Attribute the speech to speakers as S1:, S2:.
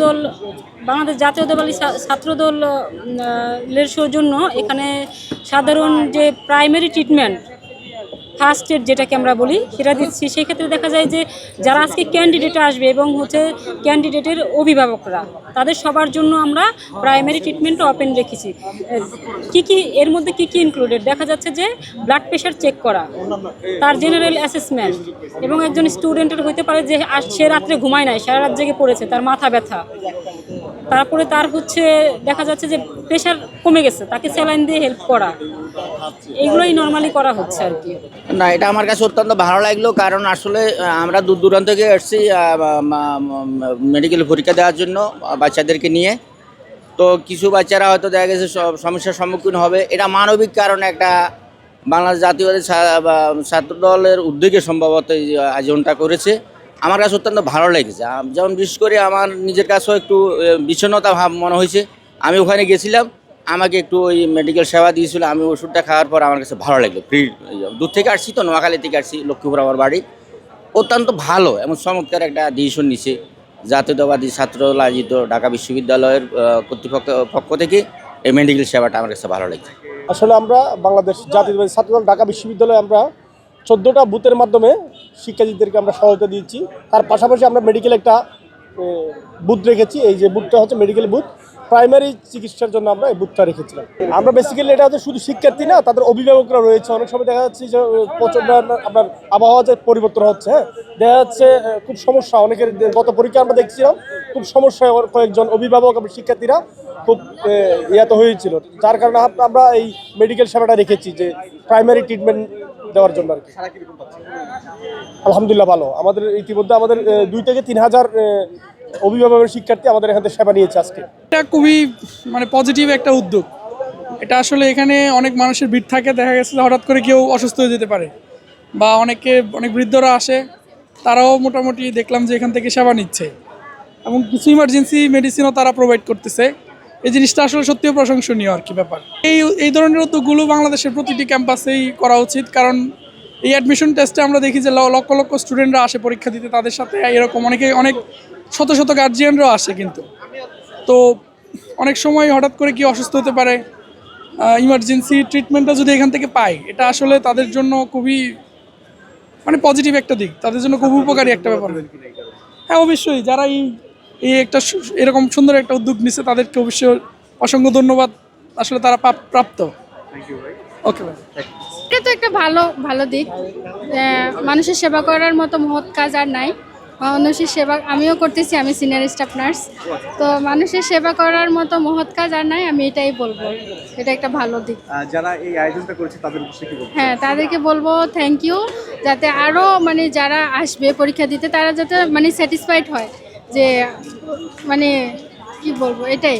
S1: ছাত্রদল বাংলাদেশ জাতীয়তাবাদী ছাত্রদল এর সৌজন্য এখানে সাধারণ যে প্রাইমারি ট্রিটমেন্ট ফার্স্ট এড যেটাকে আমরা বলি সেটা দিচ্ছি। সেক্ষেত্রে দেখা যায় যে যারা আজকে ক্যান্ডিডেট আসবে এবং ক্যান্ডিডেটের অভিভাবকরা তাদের সবার জন্য আমরা প্রাইমারি ট্রিটমেন্ট ওপেন রেখেছি। কি এর মধ্যে কি ইনক্লুডেড দেখা যাচ্ছে যে ব্লাড প্রেশার চেক করা, তার জেনারেল অ্যাসেসমেন্ট, এবং একজন স্টুডেন্টের হইতে পারে যে সে রাত্রে ঘুমায় নাই, সারা রাত জেগে পড়েছে, তার মাথা ব্যথা, তারপরে তার দেখা যাচ্ছে যে প্রেশার কমে গেছে, তাকে স্যালাইন দিয়ে হেল্প করা, এগুলোই নর্মালি করা হচ্ছে আর কি।
S2: না, এটা আমার কাছে অত্যন্ত ভালো লাগলো, কারণ আসলে আমরা দূর দূরান্ত থেকে এসেছি মেডিকেল পরীক্ষা দেওয়ার জন্য বাচ্চাদেরকে নিয়ে। তো কিছু বাচ্চারা হয়তো দেখা গেছে সমস্যার সম্মুখীন হবে, এটা মানবিক কারণে একটা বাংলাদেশ জাতীয়বাদী ছাত্রদলের উদ্যোগে সম্ভবত এই আয়োজনটা করেছে। আমার কাছে অত্যন্ত ভালো লেগেছে। যেমন বিশেষ করে আমার নিজের কাছেও একটু বিষণ্ণতা ভাব মনে হয়েছে। আমি ওখানে গেছিলাম, আমাকে একটু ওই মেডিকেল সেবা দিয়েছিল, আমি ওষুধটা খাওয়ার পর আমার কাছে ভালো লাগলো। ফ্রি, দূর থেকে আসছি তো, নোয়াখালী থেকে আসছি, লক্ষ্মীপুর আমার বাড়ি। অত্যন্ত ভালো এবং চমৎকার একটা ডিসিশন নিছে জাতীয়তাবাদী ছাত্রদল আয়োজিত ঢাকা বিশ্ববিদ্যালয়ের কর্তৃপক্ষ পক্ষ থেকে। এই মেডিকেল সেবাটা আমার কাছে ভালো লাগছে।
S3: আসলে আমরা বাংলাদেশ জাতীয়তাবাদী ছাত্রদল ঢাকা বিশ্ববিদ্যালয়ে আমরা 14টা বুথের মাধ্যমে শিক্ষার্থীদেরকে আমরা সহায়তা দিচ্ছি। তার পাশাপাশি আমরা মেডিকেল একটা বুথ রেখেছি। এই যে বুথটা হচ্ছে মেডিকেল বুথ, প্রাইমারি চিকিৎসার জন্য আমরা এই বুথটা রেখেছিলাম। আমরা বেসিক্যালি এটা হচ্ছে শুধু শিক্ষার্থী না, তাদের অভিভাবকরা রয়েছে। অনেক সময় দেখা যাচ্ছে যে প্রচণ্ড আপনার আবহাওয়া যে পরিবর্তন হচ্ছে, দেখা যাচ্ছে খুব সমস্যা, অনেকের গত পরীক্ষা আমরা দেখছিলাম খুব সমস্যা, কয়েকজন অভিভাবক এবং শিক্ষার্থীরা খুব ইয়াত হয়েছিল, যার কারণে আমরা এই মেডিকেল সেবাটা রেখেছি যে প্রাইমারি ট্রিটমেন্ট দেওয়ার জন্য আর কি। আলহামদুলিল্লাহ ভালো, আমাদের ইতিমধ্যে আমাদের 2 থেকে 3 হাজার অভিভাবকের শিক্ষার্থী আমাদের এখান থেকে সেবা নিয়েছে আজকে।
S4: এটা খুবই পজিটিভ একটা উদ্যোগ। এটা আসলে এখানে অনেক মানুষের ভিড় থাকে, দেখা গেছে হঠাৎ করে কেউ অসুস্থ হয়ে যেতে পারে, বা অনেক বৃদ্ধরা আসে, তারাও মোটামুটি দেখলাম যে এখান থেকে সেবা নিচ্ছে, এবং কিছু ইমার্জেন্সি মেডিসিনও তারা প্রোভাইড করতেছে। এই জিনিসটা আসলে সত্যিও প্রশংসনীয় আর কি ব্যাপার। এই ধরনের উদ্যোগগুলো বাংলাদেশের প্রতিটি ক্যাম্পাসেই করা উচিত, কারণ এই অ্যাডমিশন টেস্টে আমরা দেখি যে লক্ষ লক্ষ স্টুডেন্টরা আসে পরীক্ষা দিতে, তাদের সাথে এরকম অনেক শত শত গার্জিয়ানরাও আসে, কিন্তু তো অনেক সময় হঠাৎ করে কি অসুস্থ হতে পারে, ইমার্জেন্সি ট্রিটমেন্টটা যদি এখান থেকে পাই, এটা আসলে তাদের জন্য খুবই পজিটিভ একটা দিক, তাদের জন্য খুব উপকারী একটা ব্যাপার। হ্যাঁ, অবশ্যই যারা এই একটা এরকম সুন্দর একটা উদ্যোগ নিচ্ছে তাদেরকে অবশ্যই অসংখ্য ধন্যবাদ, আসলে তারা প্রাপ্ত। ওকে ভাই,
S5: এটা তো একটা ভালো দিক। মানুষের সেবা করার মতো মহৎ কাজ আর নাই। মানুষের সেবা আমিও করতেছি, আমি সিনিয়র স্টাফ নার্স। তো মানুষের সেবা করার মতো মহৎ কাজ আর নাই, আমি এটাই বলবো। এটা একটা ভালো দিক।
S6: যারা এই আয়োজনটা করেছে তাদের উদ্দেশ্যে কি বলবো?
S5: হ্যাঁ, তাদেরকে বলবো থ্যাংক ইউ, যাতে আরও যারা আসবে পরীক্ষা দিতে তারা যাতে স্যাটিসফাইড হয়, যে কি বলবো, এটাই।